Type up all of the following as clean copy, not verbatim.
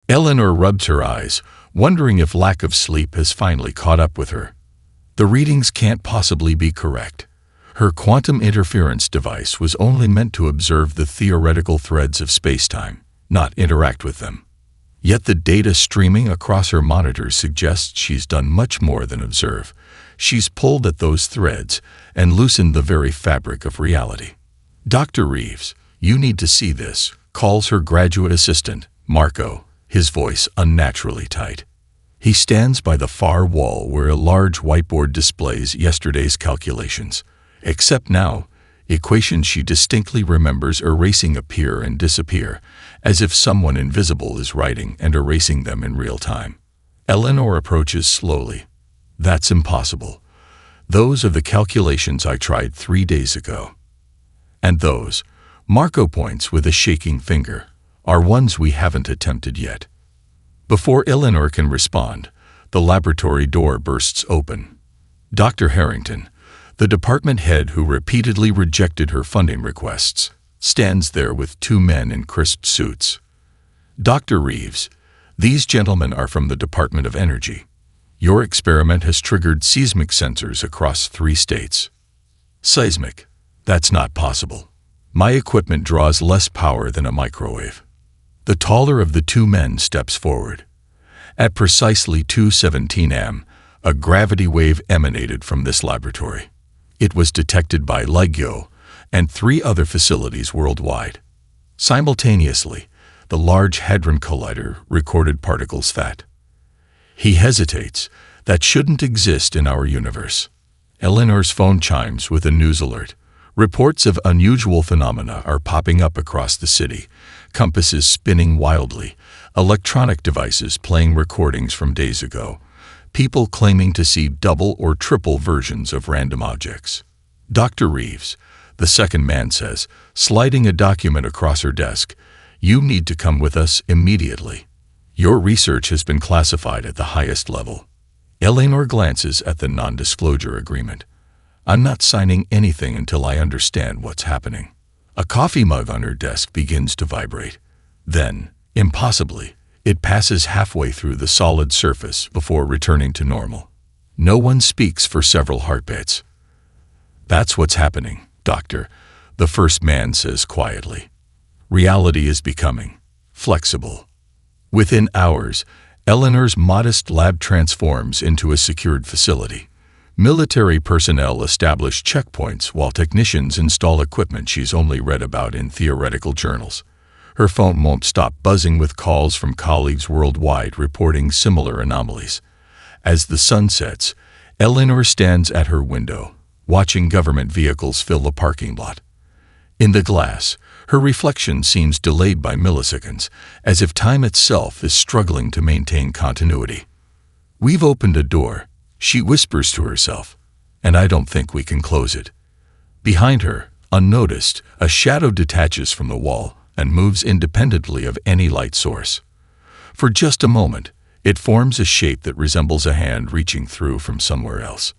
Eleanor rubs her eyes, wondering if lack of sleep has finally caught up with her. The readings can't possibly be correct. Her quantum interference device was only meant to observe the theoretical threads of spacetime, not interact with them. Yet the data streaming across her monitors suggests she's done much more than observe. She's pulled at those threads and loosened the very fabric of reality. Dr. Reeves, you need to see this, calls her graduate assistant, Marco, his voice unnaturally tight. He stands by the far wall where a large whiteboard displays yesterday's calculations. Except now, equations she distinctly remembers erasing appear and disappear, as if someone invisible is writing and erasing them in real time. Eleanor approaches slowly. That's impossible. Those are the calculations I tried 3 days ago. And those, Marco points with a shaking finger, are ones we haven't attempted yet. Before Eleanor can respond, the laboratory door bursts open. Dr. Harrington, the department head who repeatedly rejected her funding requests, stands there with 2 men in crisp suits. Dr. Reeves, these gentlemen are from the Department of Energy. Your experiment has triggered seismic sensors across 3 states. Seismic? That's not possible. My equipment draws less power than a microwave. The taller of the 2 men steps forward. At precisely 2:17 am, a gravity wave emanated from this laboratory. It was detected by LIGO and 3 other facilities worldwide. Simultaneously, the Large Hadron Collider recorded particles that. He hesitates. That shouldn't exist in our universe. Eleanor's phone chimes with a news alert. Reports of unusual phenomena are popping up across the city, compasses spinning wildly, electronic devices playing recordings from days ago, people claiming to see double or triple versions of random objects. Dr. Reeves, the second man says, sliding a document across her desk, you need to come with us immediately. Your research has been classified at the highest level. Eleanor glances at the non-disclosure agreement. I'm not signing anything until I understand what's happening. A coffee mug on her desk begins to vibrate. Then, impossibly, it passes halfway through the solid surface before returning to normal. No one speaks for several heartbeats. That's what's happening, Doctor, the first man says quietly. Reality is becoming flexible. Within hours, Eleanor's modest lab transforms into a secured facility. Military personnel establish checkpoints while technicians install equipment she's only read about in theoretical journals. Her phone won't stop buzzing with calls from colleagues worldwide reporting similar anomalies. As the sun sets, Eleanor stands at her window, watching government vehicles fill the parking lot. In the glass, her reflection seems delayed by milliseconds, as if time itself is struggling to maintain continuity. We've opened a door, she whispers to herself, and I don't think we can close it. Behind her, unnoticed, a shadow detaches from the wall and moves independently of any light source. For just a moment, it forms a shape that resembles a hand reaching through from somewhere else.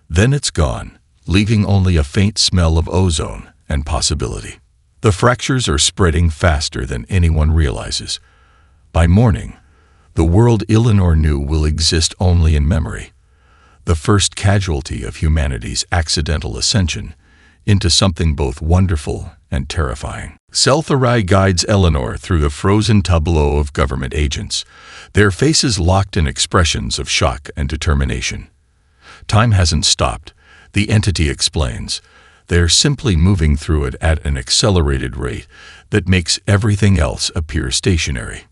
Then it's gone, leaving only a faint smell of ozone and possibility. The fractures are spreading faster than anyone realizes. By morning, the world Eleanor knew will exist only in memory. The first casualty of humanity's accidental ascension into something both wonderful and terrifying. Seltharai guides Eleanor through the frozen tableau of government agents, their faces locked in expressions of shock and determination. Time hasn't stopped, the entity explains. They're simply moving through it at an accelerated rate that makes everything else appear stationary.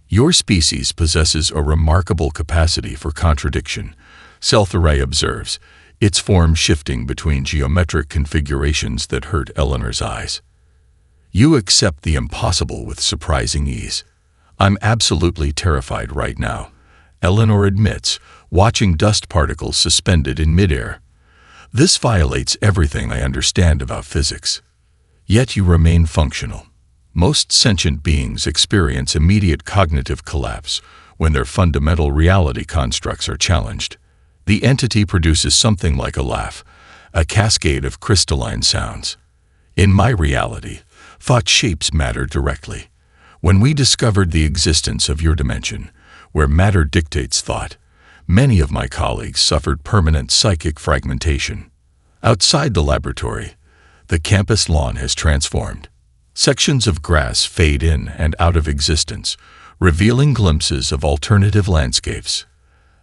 Your species possesses a remarkable capacity for contradiction, Seltharai observes, its form shifting between geometric configurations that hurt Eleanor's eyes. You accept the impossible with surprising ease. I'm absolutely terrified right now, Eleanor admits, watching dust particles suspended in midair. This violates everything I understand about physics. Yet you remain functional. Most sentient beings experience immediate cognitive collapse when their fundamental reality constructs are challenged. The entity produces something like a laugh, a cascade of crystalline sounds. In my reality, thought shapes matter directly. When we discovered the existence of your dimension, where matter dictates thought, many of my colleagues suffered permanent psychic fragmentation. Outside the laboratory, the campus lawn has transformed. Sections of grass fade in and out of existence, revealing glimpses of alternative landscapes.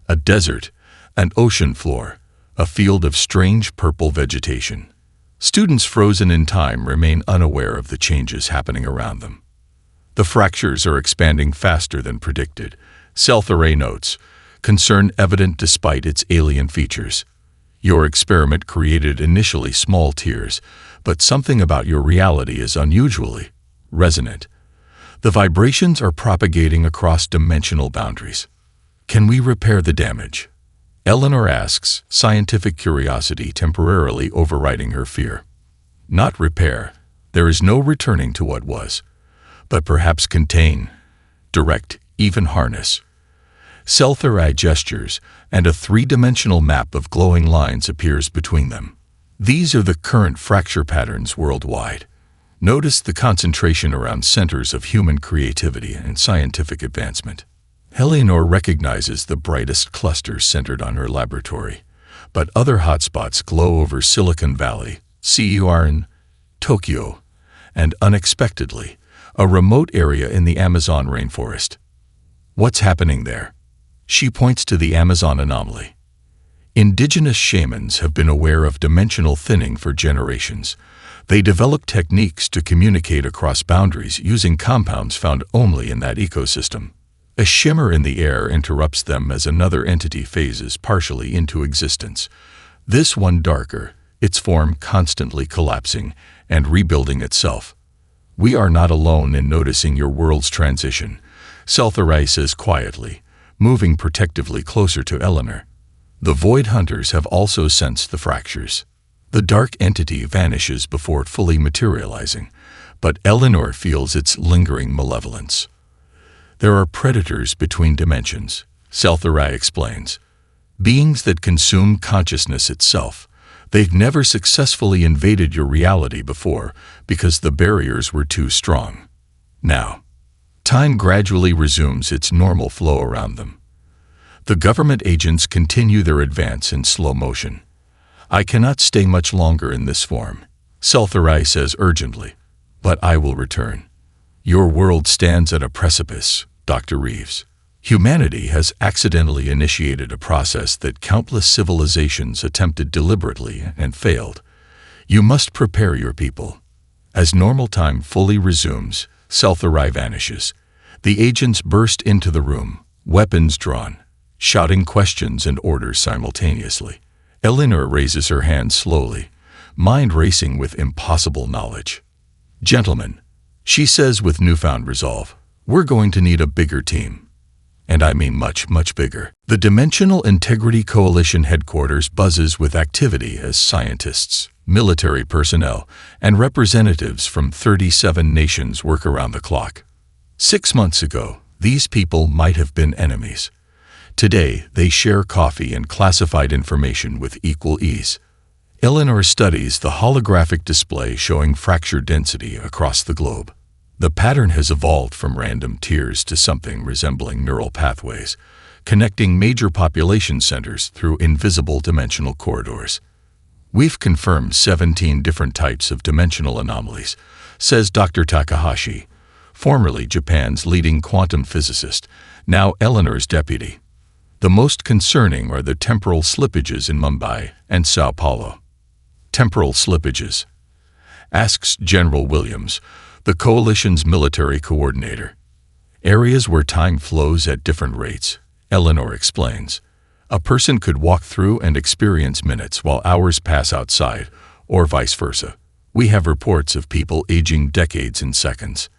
A desert, an ocean floor, a field of strange purple vegetation. Students frozen in time remain unaware of the changes happening around them. The fractures are expanding faster than predicted. Self-array notes, concern evident despite its alien features. Your experiment created initially small tears, but something about your reality is unusually resonant. The vibrations are propagating across dimensional boundaries. Can we repair the damage? Eleanor asks, scientific curiosity temporarily overriding her fear. Not repair. There is no returning to what was. But perhaps contain, direct, even harness. Self-array gestures, and a three-dimensional map of glowing lines appears between them. These are the current fracture patterns worldwide. Notice the concentration around centers of human creativity and scientific advancement. Eleanor recognizes the brightest clusters centered on her laboratory, but other hotspots glow over Silicon Valley, CURN, Tokyo, and unexpectedly, a remote area in the Amazon rainforest. What's happening there? She points to the Amazon anomaly. Indigenous shamans have been aware of dimensional thinning for generations. They developed techniques to communicate across boundaries using compounds found only in that ecosystem. A shimmer in the air interrupts them as another entity phases partially into existence. This one darker, its form constantly collapsing and rebuilding itself. We are not alone in noticing your world's transition, Self-array says quietly, moving protectively closer to Eleanor. The Void Hunters have also sensed the fractures. The dark entity vanishes before fully materializing, but Eleanor feels its lingering malevolence. There are predators between dimensions, Self-array explains. Beings that consume consciousness itself. They've never successfully invaded your reality before because the barriers were too strong. Now, time gradually resumes its normal flow around them. The government agents continue their advance in slow motion. I cannot stay much longer in this form, Self-array says urgently, but I will return. Your world stands at a precipice, Dr. Reeves. Humanity has accidentally initiated a process that countless civilizations attempted deliberately and failed. You must prepare your people. As normal time fully resumes, Self-array vanishes. The agents burst into the room, weapons drawn, shouting questions and orders simultaneously. Eleanor raises her hand slowly, mind racing with impossible knowledge. Gentlemen, she says with newfound resolve, we're going to need a bigger team. And I mean much, much bigger. The Dimensional Integrity Coalition headquarters buzzes with activity as scientists, military personnel, and representatives from 37 nations work around the clock. 6 months ago, these people might have been enemies. Today, they share coffee and classified information with equal ease. Eleanor studies the holographic display showing fracture density across the globe. The pattern has evolved from random tiers to something resembling neural pathways, connecting major population centers through invisible dimensional corridors. We've confirmed 17 different types of dimensional anomalies, says Dr. Takahashi, formerly Japan's leading quantum physicist, now Eleanor's deputy. The most concerning are the temporal slippages in Mumbai and Sao Paulo. Temporal slippages? Asks General Williams, the coalition's military coordinator. Areas where time flows at different rates, Eleanor explains. A person could walk through and experience minutes while hours pass outside, or vice versa. We have reports of people aging decades in seconds.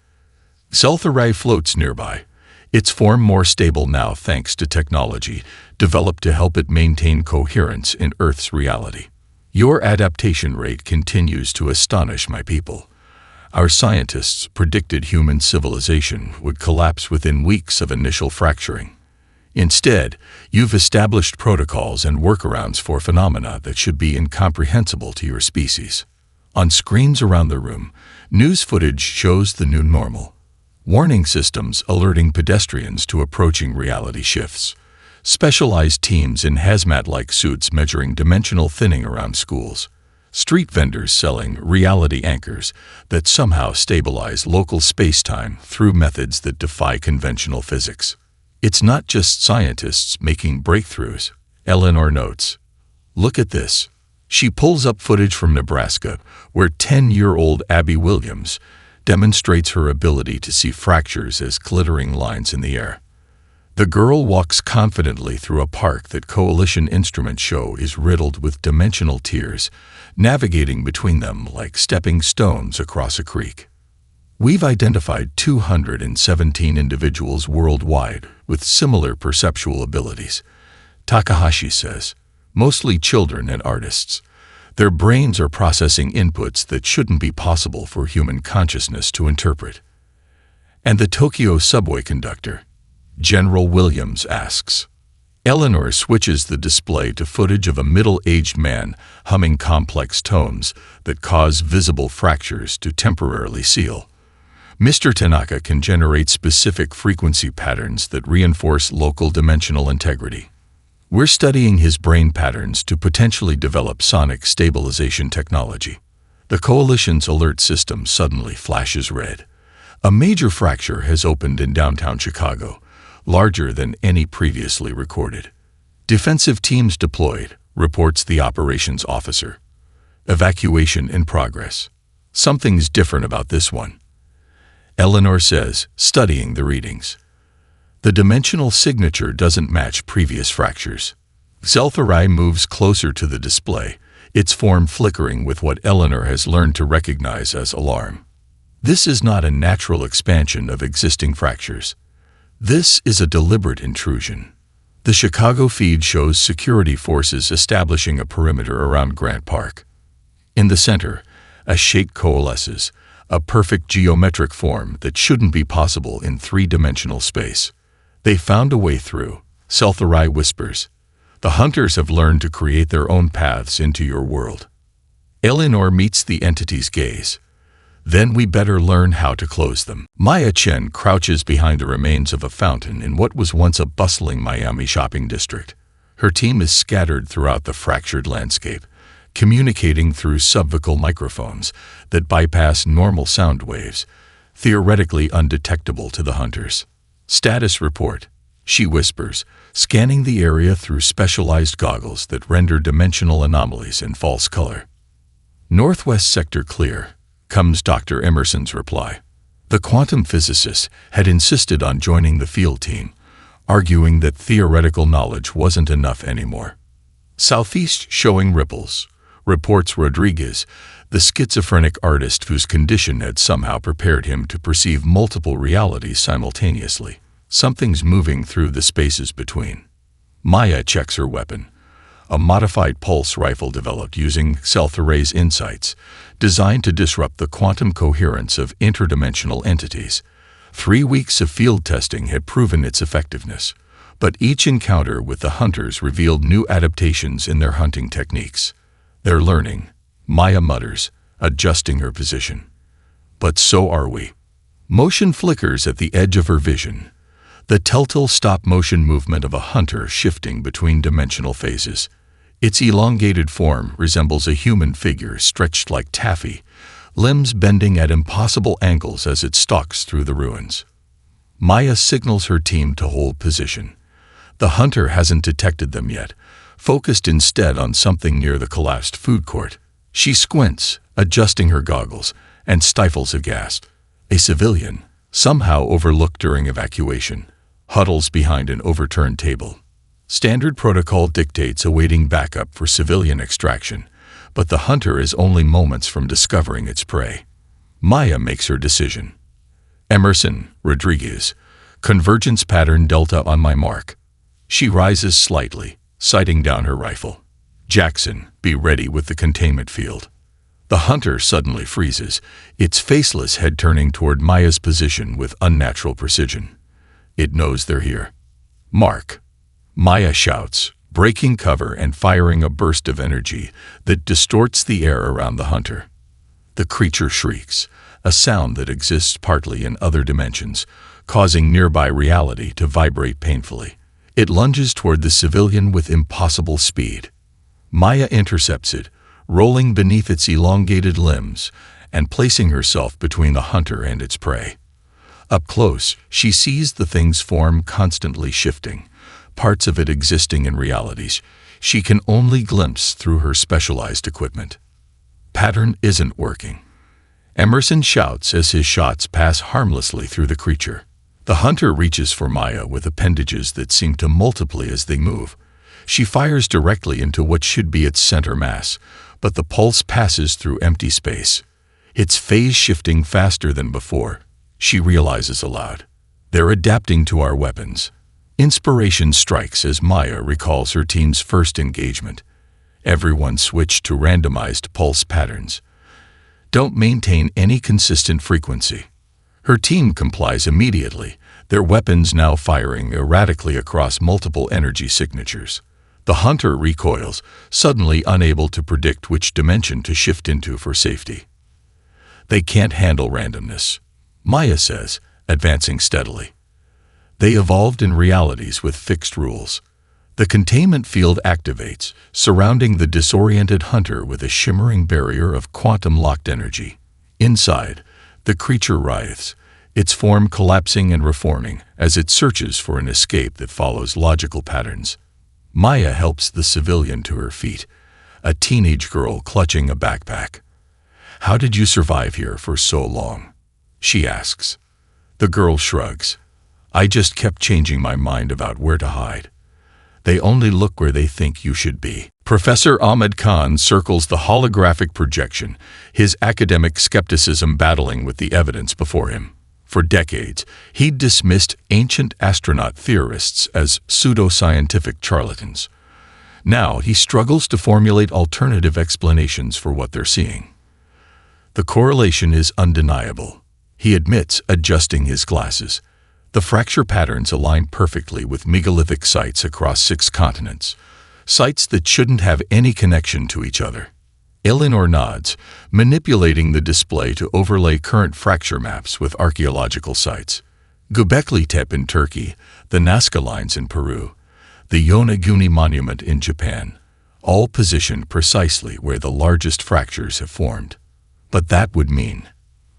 Self-array floats nearby, its form more stable now thanks to technology developed to help it maintain coherence in Earth's reality. Your adaptation rate continues to astonish my people. Our scientists predicted human civilization would collapse within weeks of initial fracturing. Instead, you've established protocols and workarounds for phenomena that should be incomprehensible to your species. On screens around the room, news footage shows the new normal. Warning systems alerting pedestrians to approaching reality shifts. Specialized teams in hazmat-like suits measuring dimensional thinning around schools. Street vendors selling reality anchors that somehow stabilize local space-time through methods that defy conventional physics. It's not just scientists making breakthroughs, Eleanor notes. Look at this. She pulls up footage from Nebraska, where 10-year-old Abby Williams demonstrates her ability to see fractures as glittering lines in the air. The girl walks confidently through a park that coalition instruments show is riddled with dimensional tiers, navigating between them like stepping stones across a creek. We've identified 217 individuals worldwide with similar perceptual abilities, Takahashi says, mostly children and artists. Their brains are processing inputs that shouldn't be possible for human consciousness to interpret. And the Tokyo subway conductor, General Williams, asks. Eleanor switches the display to footage of a middle-aged man humming complex tones that cause visible fractures to temporarily seal. Mr. Tanaka can generate specific frequency patterns that reinforce local dimensional integrity. We're studying his brain patterns to potentially develop sonic stabilization technology. The coalition's alert system suddenly flashes red. A major fracture has opened in downtown Chicago, larger than any previously recorded. Defensive teams deployed, reports the operations officer. Evacuation in progress. Something's different about this one, Eleanor says, studying the readings. The dimensional signature doesn't match previous fractures. Zeltharai moves closer to the display, its form flickering with what Eleanor has learned to recognize as alarm. This is not a natural expansion of existing fractures. This is a deliberate intrusion. The Chicago feed shows security forces establishing a perimeter around Grant Park. In the center, a shape coalesces, a perfect geometric form that shouldn't be possible in three-dimensional space. They found a way through, Zeltharai whispers. The hunters have learned to create their own paths into your world. Eleanor meets the entity's gaze. Then we better learn how to close them. Maya Chen crouches behind the remains of a fountain in what was once a bustling Miami shopping district. Her team is scattered throughout the fractured landscape, communicating through subvocal microphones that bypass normal sound waves, theoretically undetectable to the hunters. Status report, she whispers, scanning the area through specialized goggles that render dimensional anomalies in false color. Northwest sector clear, comes Dr. Emerson's reply. The quantum physicist had insisted on joining the field team, arguing that theoretical knowledge wasn't enough anymore. Southeast showing ripples, reports Rodriguez, the schizophrenic artist whose condition had somehow prepared him to perceive multiple realities simultaneously. Something's moving through the spaces between. Maya checks her weapon, a modified pulse rifle developed using Zeltharai's insights, designed to disrupt the quantum coherence of interdimensional entities. 3 weeks of field testing had proven its effectiveness, but each encounter with the hunters revealed new adaptations in their hunting techniques. They're learning, Maya mutters, adjusting her position. But so are we. Motion flickers at the edge of her vision, the telltale stop-motion movement of a hunter shifting between dimensional phases. Its elongated form resembles a human figure stretched like taffy, limbs bending at impossible angles as it stalks through the ruins. Maya signals her team to hold position. The hunter hasn't detected them yet, focused instead on something near the collapsed food court. She squints, adjusting her goggles, and stifles aghast. A civilian, somehow overlooked during evacuation, huddles behind an overturned table. Standard protocol dictates awaiting backup for civilian extraction, but the hunter is only moments from discovering its prey. Maya makes her decision. Emerson, Rodriguez, convergence pattern delta on my mark. She rises slightly, sighting down her rifle. Jackson, be ready with the containment field. The hunter suddenly freezes, its faceless head turning toward Maya's position with unnatural precision. It knows they're here. Mark. Maya shouts, breaking cover and firing a burst of energy that distorts the air around the hunter. The creature shrieks, a sound that exists partly in other dimensions, causing nearby reality to vibrate painfully. It lunges toward the civilian with impossible speed. Maya intercepts it, rolling beneath its elongated limbs and placing herself between the hunter and its prey. Up close, she sees the thing's form constantly shifting, parts of it existing in realities she can only glimpse through her specialized equipment. Pattern isn't working. Emerson shouts as his shots pass harmlessly through the creature. The hunter reaches for Maya with appendages that seem to multiply as they move. She fires directly into what should be its center mass, but the pulse passes through empty space. Its phase shifting faster than before. She realizes aloud. They're adapting to our weapons. Inspiration strikes as Maya recalls her team's first engagement. Everyone switched to randomized pulse patterns. Don't maintain any consistent frequency. Her team complies immediately, their weapons now firing erratically across multiple energy signatures. The hunter recoils, suddenly unable to predict which dimension to shift into for safety. They can't handle randomness, Maya says, advancing steadily. They evolved in realities with fixed rules. The containment field activates, surrounding the disoriented hunter with a shimmering barrier of quantum-locked energy. Inside, the creature writhes, its form collapsing and reforming as it searches for an escape that follows logical patterns. Maya helps the civilian to her feet, a teenage girl clutching a backpack. "How did you survive here for so long?" she asks. The girl shrugs. "I just kept changing my mind about where to hide. They only look where they think you should be." Professor Ahmed Khan circles the holographic projection, his academic skepticism battling with the evidence before him. For decades, he'd dismissed ancient astronaut theorists as pseudoscientific charlatans. Now he struggles to formulate alternative explanations for what they're seeing. The correlation is undeniable, he admits, adjusting his glasses. The fracture patterns align perfectly with megalithic sites across 6 continents, sites that shouldn't have any connection to each other. Eleanor nods, manipulating the display to overlay current fracture maps with archaeological sites. Göbekli Tepe in Turkey, the Nazca Lines in Peru, the Yonaguni Monument in Japan, all positioned precisely where the largest fractures have formed. But that would mean...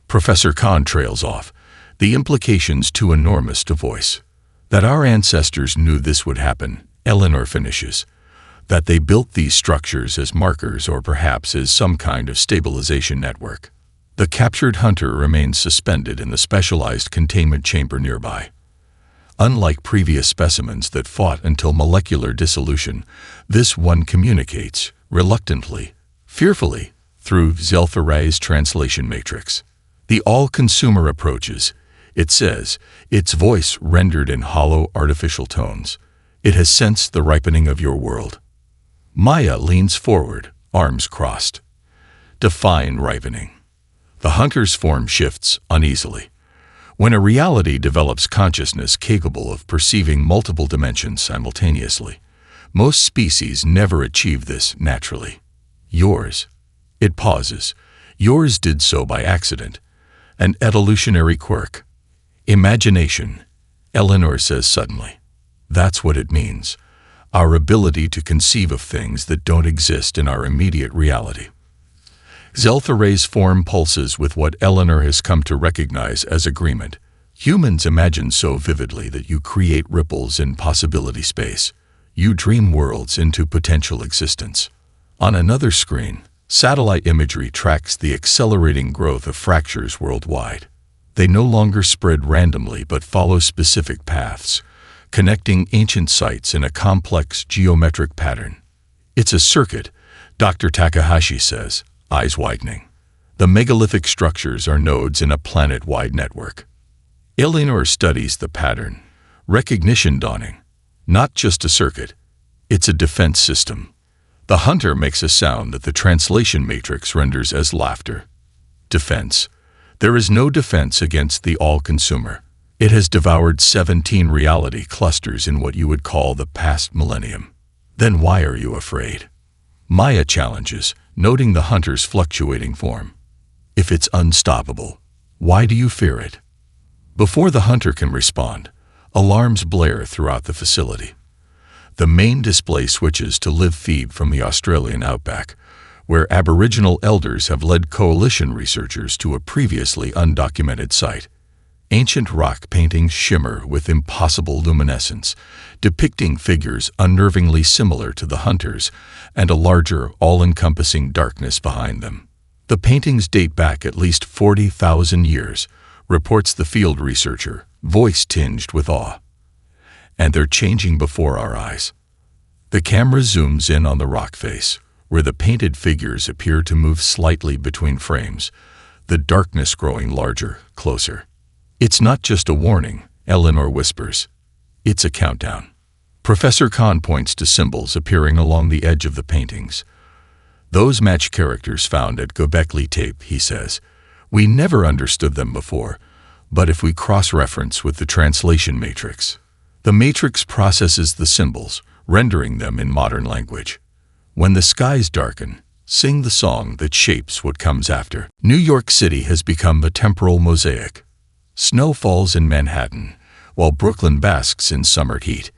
Professor Khan trails off, the implications too enormous to voice. That our ancestors knew this would happen, Eleanor finishes. That they built these structures as markers or perhaps as some kind of stabilization network. The captured hunter remains suspended in the specialized containment chamber nearby. Unlike previous specimens that fought until molecular dissolution, this one communicates, reluctantly, fearfully, through Zeltharay's translation matrix. The all-consumer approaches, it says, its voice rendered in hollow artificial tones. It has sensed the ripening of your world. Maya leans forward, arms crossed. Define ripening. The hunter's form shifts uneasily. When a reality develops consciousness capable of perceiving multiple dimensions simultaneously, most species never achieve this naturally. Yours. It pauses. Yours did so by accident. An evolutionary quirk. Imagination, Eleanor says suddenly. That's what it means. Our ability to conceive of things that don't exist in our immediate reality. Zeltharay's form pulses with what Eleanor has come to recognize as agreement. Humans imagine so vividly that you create ripples in possibility space. You dream worlds into potential existence. On another screen, satellite imagery tracks the accelerating growth of fractures worldwide. They no longer spread randomly but follow specific paths, connecting ancient sites in a complex geometric pattern. It's a circuit, Dr. Takahashi says, eyes widening. The megalithic structures are nodes in a planet-wide network. Eleanor studies the pattern, recognition dawning. Not just a circuit, it's a defense system. The hunter makes a sound that the translation matrix renders as laughter. Defense. There is no defense against the all-consumer. It has devoured 17 reality clusters in what you would call the past millennium. Then why are you afraid? Maya challenges, noting the hunter's fluctuating form. If it's unstoppable, Why do you fear it? Before the hunter can respond, alarms blare throughout the facility. The main display switches to live feed from the Australian outback, where Aboriginal elders have led coalition researchers to a previously undocumented site. Ancient rock paintings shimmer with impossible luminescence, depicting figures unnervingly similar to the hunters and a larger, all-encompassing darkness behind them. The paintings date back at least 40,000 years, reports the field researcher, voice tinged with awe. And they're changing before our eyes. The camera zooms in on the rock face, where the painted figures appear to move slightly between frames, the darkness growing larger, closer. It's not just a warning, Eleanor whispers. It's a countdown. Professor Khan points to symbols appearing along the edge of the paintings. Those match characters found at Göbekli Tepe, he says. We never understood them before, but if we cross-reference with the translation matrix, the matrix processes the symbols, rendering them in modern language. When the skies darken, sing the song that shapes what comes after. New York City has become a temporal mosaic. Snow falls in Manhattan, while Brooklyn basks in summer heat.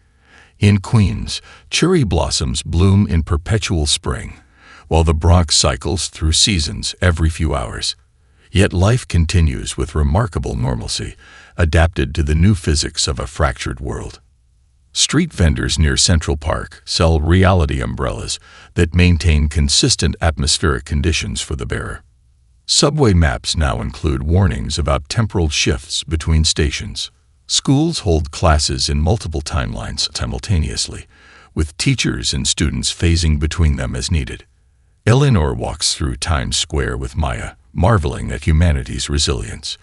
In Queens, cherry blossoms bloom in perpetual spring, while the Bronx cycles through seasons every few hours. Yet life continues with remarkable normalcy, adapted to the new physics of a fractured world. Street vendors near Central Park sell reality umbrellas that maintain consistent atmospheric conditions for the bearer. Subway maps now include warnings about temporal shifts between stations. Schools hold classes in multiple timelines simultaneously, with teachers and students phasing between them as needed. Eleanor walks through Times Square with Maya, marveling at humanity's resilience.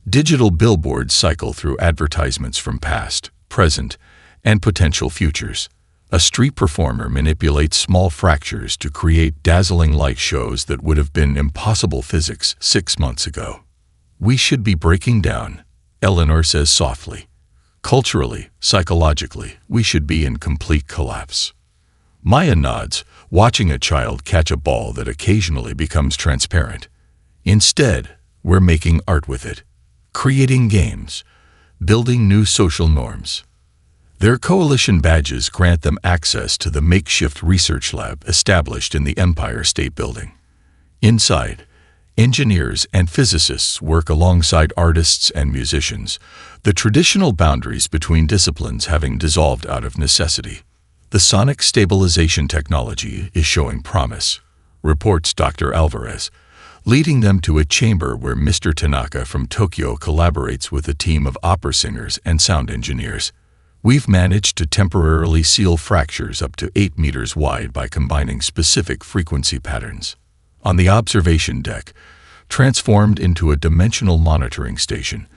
Digital billboards cycle through advertisements from past, present, and potential futures. A street performer manipulates small fractures to create dazzling light shows that would have been impossible physics 6 months ago. We should be breaking down, Eleanor says softly. Culturally, psychologically, we should be in complete collapse. Maya nods, watching a child catch a ball that occasionally becomes transparent. Instead, we're making art with it, creating games, building new social norms. Their coalition badges grant them access to the makeshift research lab established in the Empire State Building. Inside, engineers and physicists work alongside artists and musicians, the traditional boundaries between disciplines having dissolved out of necessity. The sonic stabilization technology is showing promise, reports Dr. Alvarez, leading them to a chamber where Mr. Tanaka from Tokyo collaborates with a team of opera singers and sound engineers. We've managed to temporarily seal fractures up to 8 meters wide by combining specific frequency patterns. On the observation deck, transformed into a dimensional monitoring station,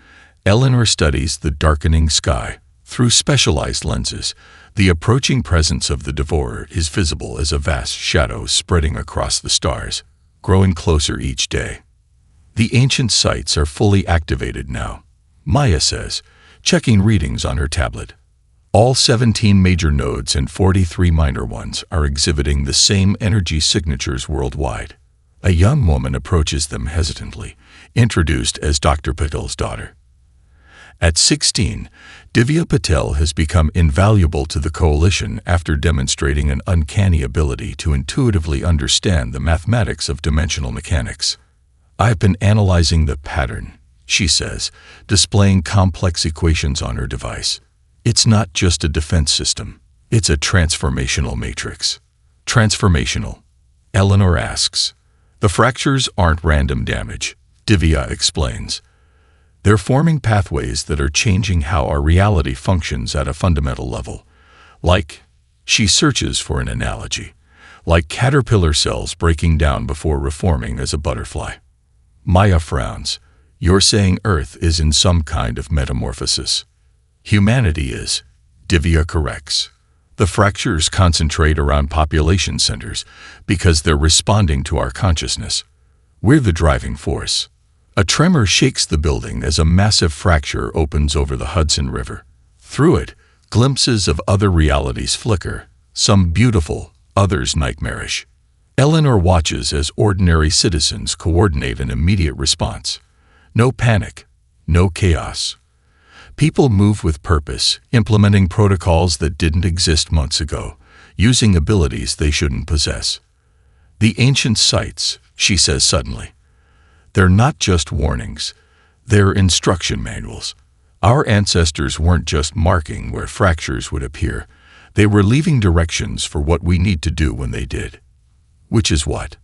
Eleanor studies the darkening sky. Through specialized lenses, the approaching presence of the devourer is visible as a vast shadow spreading across the stars, growing closer each day. The ancient sites are fully activated now, Maya says, checking readings on her tablet. All 17 major nodes and 43 minor ones are exhibiting the same energy signatures worldwide. A young woman approaches them hesitantly, introduced as Dr. Patel's daughter. At 16, Divya Patel has become invaluable to the coalition after demonstrating an uncanny ability to intuitively understand the mathematics of dimensional mechanics. I've been analyzing the pattern, she says, displaying complex equations on her device. It's not just a defense system, it's a transformational matrix. Transformational? Eleanor asks. The fractures aren't random damage, Divya explains. They're forming pathways that are changing how our reality functions at a fundamental level. She searches for an analogy, like caterpillar cells breaking down before reforming as a butterfly. Maya frowns. You're saying Earth is in some kind of metamorphosis. Humanity is, Divya corrects. The fractures concentrate around population centers because they're responding to our consciousness. We're the driving force. A tremor shakes the building as a massive fracture opens over the Hudson River. Through it, glimpses of other realities flicker, some beautiful, others nightmarish. Eleanor watches as ordinary citizens coordinate an immediate response. No panic, no chaos. People move with purpose, implementing protocols that didn't exist months ago, using abilities they shouldn't possess. The ancient sites, she says suddenly. They're not just warnings. They're instruction manuals. Our ancestors weren't just marking where fractures would appear. They were leaving directions for what we need to do when they did. Which is what?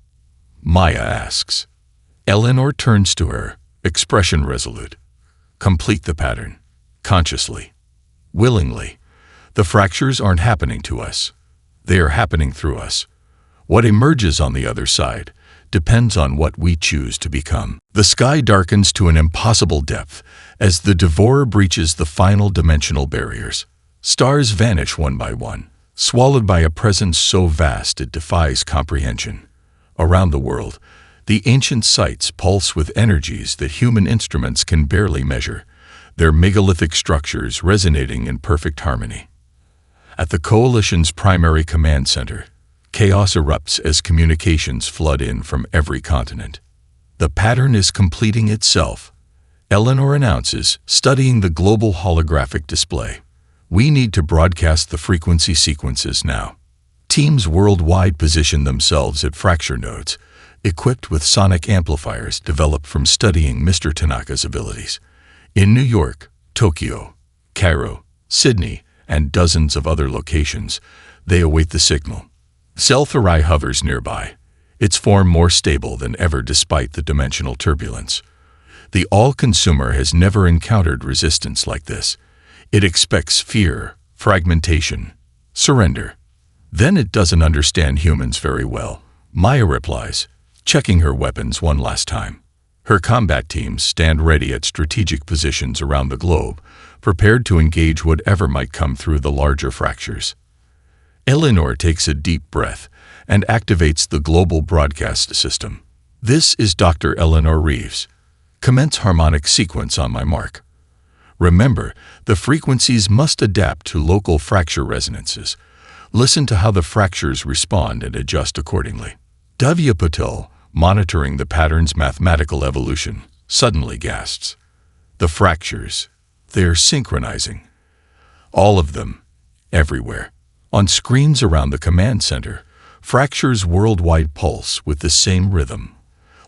Maya asks. Eleanor turns to her, expression resolute. Complete the pattern. Consciously. Willingly. The fractures aren't happening to us. They are happening through us. What emerges on the other side depends on what we choose to become. The sky darkens to an impossible depth as the Devourer breaches the final dimensional barriers. Stars vanish one by one, swallowed by a presence so vast it defies comprehension. Around the world, the ancient sites pulse with energies that human instruments can barely measure, their megalithic structures resonating in perfect harmony. At the Coalition's primary command center, chaos erupts as communications flood in from every continent. The pattern is completing itself. Eleanor announces, studying the global holographic display. We need to broadcast the frequency sequences now. Teams worldwide position themselves at fracture nodes, equipped with sonic amplifiers developed from studying Mr. Tanaka's abilities. In New York, Tokyo, Cairo, Sydney, and dozens of other locations, they await the signal. Seltharai hovers nearby, its form more stable than ever despite the dimensional turbulence. The all-consumer has never encountered resistance like this. It expects fear, fragmentation, surrender. Then it doesn't understand humans very well. Maya replies, checking her weapons one last time. Her combat teams stand ready at strategic positions around the globe, prepared to engage whatever might come through the larger fractures. Eleanor takes a deep breath and activates the global broadcast system. This is Dr. Eleanor Reeves. Commence harmonic sequence on my mark. Remember, the frequencies must adapt to local fracture resonances. Listen to how the fractures respond and adjust accordingly. Davya Patel, monitoring the pattern's mathematical evolution, suddenly gasps. The fractures, they're synchronizing. All of them, everywhere. On screens around the command center, fractures worldwide pulse with the same rhythm,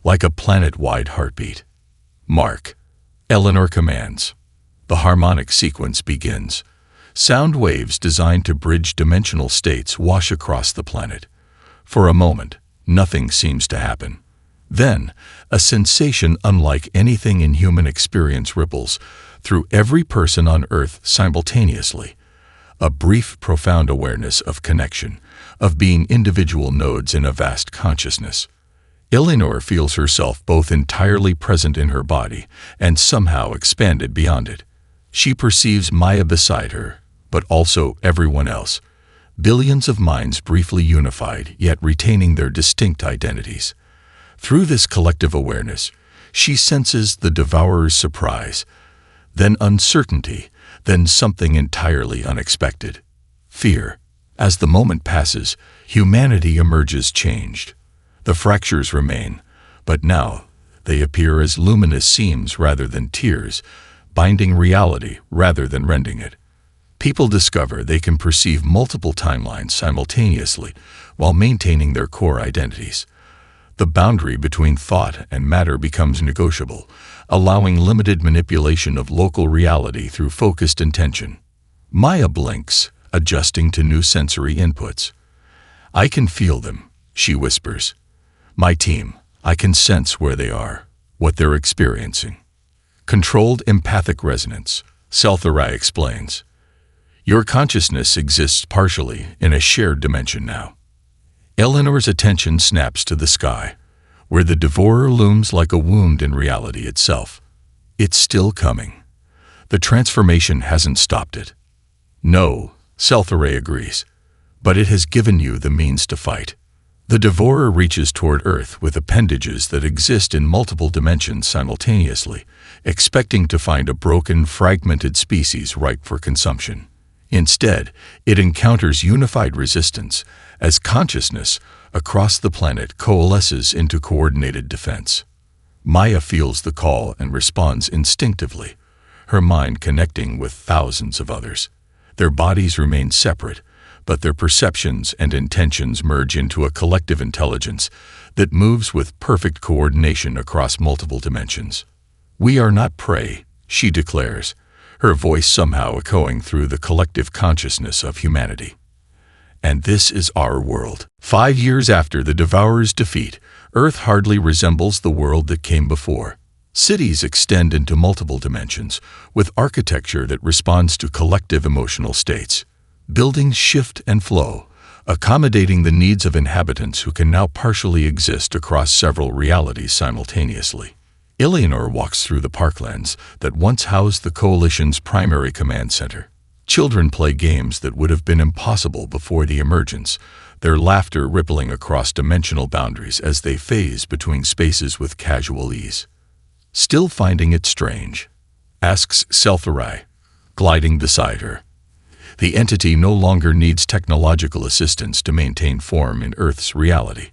like a planet-wide heartbeat. Mark. Eleanor commands. The harmonic sequence begins. Sound waves designed to bridge dimensional states wash across the planet. For a moment, nothing seems to happen. Then, a sensation unlike anything in human experience ripples through every person on Earth simultaneously. A brief, profound awareness of connection, of being individual nodes in a vast consciousness. Eleanor feels herself both entirely present in her body and somehow expanded beyond it. She perceives Maya beside her, but also everyone else. Billions of minds briefly unified, yet retaining their distinct identities. Through this collective awareness, she senses the Devourer's surprise, then uncertainty, then something entirely unexpected. Fear. As the moment passes, humanity emerges changed. The fractures remain, but now they appear as luminous seams rather than tears, binding reality rather than rending it. People discover they can perceive multiple timelines simultaneously while maintaining their core identities. The boundary between thought and matter becomes negotiable, allowing limited manipulation of local reality through focused intention. Maya blinks, adjusting to new sensory inputs. I can feel them, she whispers. My team, I can sense where they are, what they're experiencing. Controlled empathic resonance, Seltharai explains. Your consciousness exists partially in a shared dimension now. Eleanor's attention snaps to the sky, where the Devourer looms like a wound in reality itself. It's still coming. The transformation hasn't stopped it. No, Seltharai agrees, but it has given you the means to fight. The Devourer reaches toward Earth with appendages that exist in multiple dimensions simultaneously, expecting to find a broken, fragmented species ripe for consumption. Instead, it encounters unified resistance as consciousness across the planet coalesces into coordinated defense. Maya feels the call and responds instinctively, her mind connecting with thousands of others. Their bodies remain separate, but their perceptions and intentions merge into a collective intelligence that moves with perfect coordination across multiple dimensions. "We are not prey," she declares, her voice somehow echoing through the collective consciousness of humanity. "And this is our world." 5 years after the Devourer's defeat, Earth hardly resembles the world that came before. Cities extend into multiple dimensions, with architecture that responds to collective emotional states. Buildings shift and flow, accommodating the needs of inhabitants who can now partially exist across several realities simultaneously. Eleanor walks through the parklands that once housed the Coalition's primary command center. Children play games that would have been impossible before the emergence, their laughter rippling across dimensional boundaries as they phase between spaces with casual ease. "Still finding it strange?" asks Seltharai, gliding beside her. The entity no longer needs technological assistance to maintain form in Earth's reality.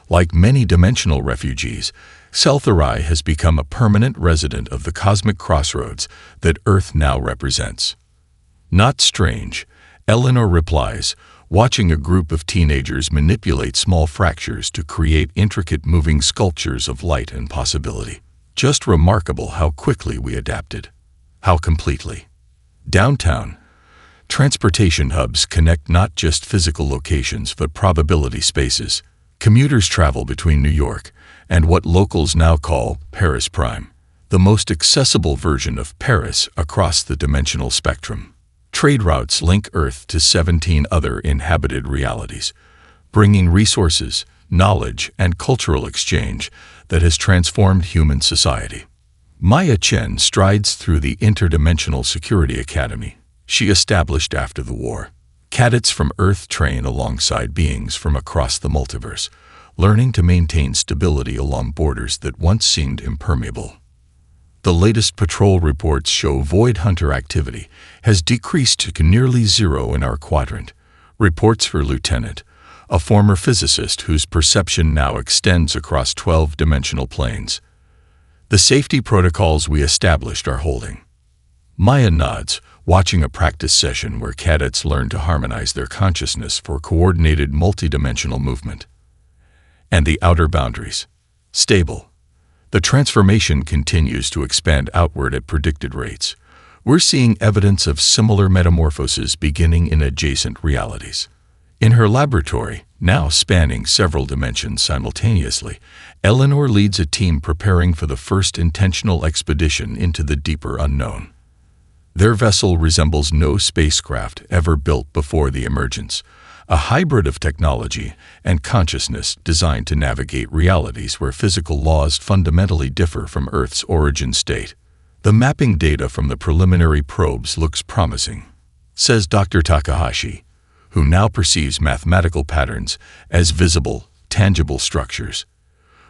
Like many dimensional refugees, Seltharai has become a permanent resident of the cosmic crossroads that Earth now represents. "Not strange," Eleanor replies, watching a group of teenagers manipulate small fractures to create intricate moving sculptures of light and possibility. "Just remarkable how quickly we adapted. How completely." Downtown, transportation hubs connect not just physical locations but probability spaces. Commuters travel between New York and what locals now call Paris Prime, the most accessible version of Paris across the dimensional spectrum. Trade routes link Earth to 17 other inhabited realities, bringing resources, knowledge, and cultural exchange that has transformed human society. Maya Chen strides through the Interdimensional Security Academy she established after the war. Cadets from Earth train alongside beings from across the multiverse, learning to maintain stability along borders that once seemed impermeable. The latest patrol reports show Void Hunter activity has decreased to nearly zero in our quadrant. Reports for Lieutenant, a former physicist whose perception now extends across 12-dimensional planes. "The safety protocols we established are holding." Maya nods, watching a practice session where cadets learn to harmonize their consciousness for coordinated multidimensional movement. And the outer boundaries. Stable. The transformation continues to expand outward at predicted rates. We're seeing evidence of similar metamorphoses beginning in adjacent realities. In her laboratory, now spanning several dimensions simultaneously, Eleanor leads a team preparing for the first intentional expedition into the deeper unknown. Their vessel resembles no spacecraft ever built before the emergence, a hybrid of technology and consciousness designed to navigate realities where physical laws fundamentally differ from Earth's origin state. "The mapping data from the preliminary probes looks promising," says Dr. Takahashi, who now perceives mathematical patterns as visible, tangible structures.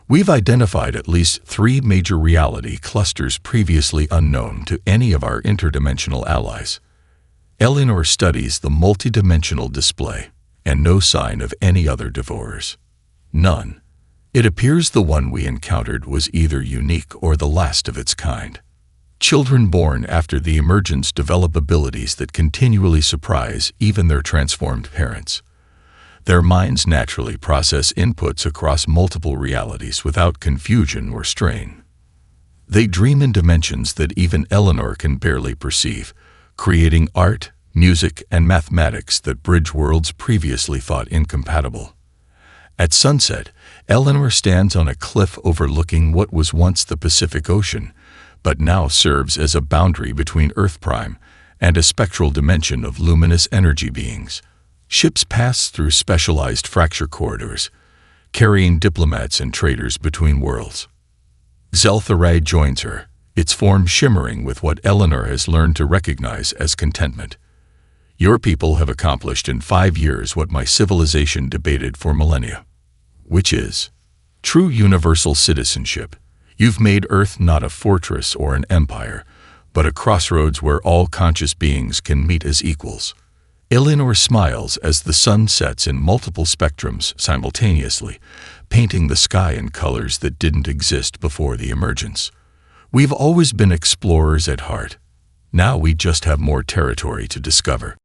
"We've identified at least 3 major reality clusters previously unknown to any of our interdimensional allies." Eleanor studies the multidimensional display, and no sign of any other devourers. None. It appears the one we encountered was either unique or the last of its kind. Children born after the emergence develop abilities that continually surprise even their transformed parents. Their minds naturally process inputs across multiple realities without confusion or strain. They dream in dimensions that even Eleanor can barely perceive, creating art, music, and mathematics that bridge worlds previously thought incompatible. At sunset, Eleanor stands on a cliff overlooking what was once the Pacific Ocean, but now serves as a boundary between Earth Prime and a spectral dimension of luminous energy beings. Ships pass through specialized fracture corridors, carrying diplomats and traders between worlds. Zeltharai joins her, its form shimmering with what Eleanor has learned to recognize as contentment. "Your people have accomplished in 5 years what my civilization debated for millennia. Which is true universal citizenship. You've made Earth not a fortress or an empire, but a crossroads where all conscious beings can meet as equals." Eleanor smiles as the sun sets in multiple spectrums simultaneously, painting the sky in colors that didn't exist before the emergence. We've always been explorers at heart. Now we just have more territory to discover.